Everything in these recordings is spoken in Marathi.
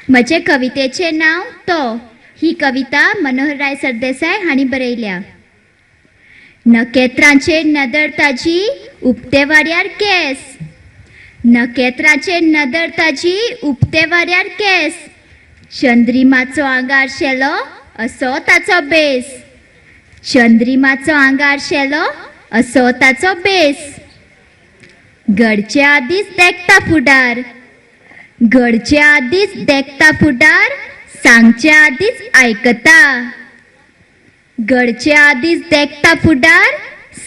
म्हजे कवितेचे नाव तो. ही कविता मनोहरराय सरदेसाय हांणी बरयल्या. नखेत्रांचेर नदर ताजी उबते वाड्यार केस. नखेत्रांचेर नदर ताजी उबते वाड्यार केस. चंद्रिमाचो आंगार शेलो असो ताचो बेस. चंद्रिमाचो आंगार शेलो असो ताचो बेस. घडचे आदीच देखता फुडार. घडचे आदीच देखता फुडार. सांगचे आदीच आयकता. घडचे आदीच देखता फुडार.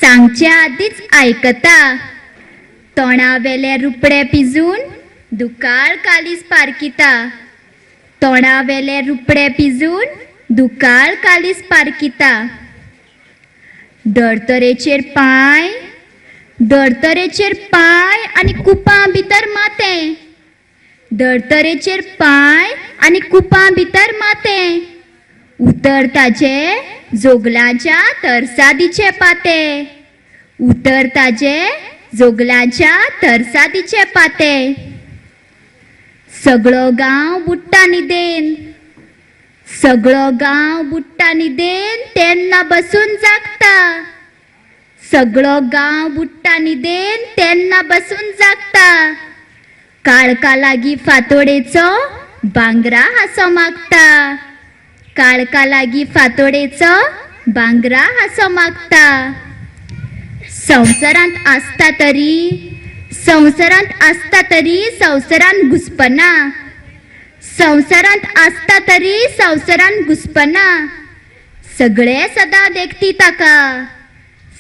सांगचे आदीच आयकता. तोंडावेले रुपडे पिजून दुकाळ कालीस पारकिता. तोंडावेले रुपडे पिजून दुकाळ कालीस पारकिता. धर्तरेचेर पांय. धर्तरेचेर पांय आनी कुपां भितर मातें. धर्तरेचेर पांय आनी कुपां भितर मातें. उतर ताजे जोगलांच्या तरसादीचे पाते. उतर ताजे जोगलांच्या तरसादीचे पाते. सगळो गांव बुट्टा न्हिदेन. सगळो गांव बुट्टा न्हिदेन तेन्ना बसून जागता. सगळो गांव बुट्टा न्हिदेन तेन्ना बसून जागता. काळका लागीं फातोडेचो भांगरा हांसो मागता. काळका लागीं फातोडेचो भांगरा हांसो मागता. संवसारांत आसता तरी. संवसारांत आसता तरी संवसारांत घुसपना. संवसारांत आसता तरी संवसारांत घुसपना. सगळे सदां देखती ताका.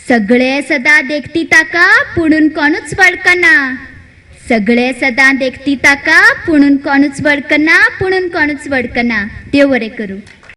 सगळे सदां देखती ताका पुणून कोणूच वळखना. सगळे सदां देखती ताका पुणून कोणूच वळखना. पुणून कोणूच वळखना. देव बरें करूं.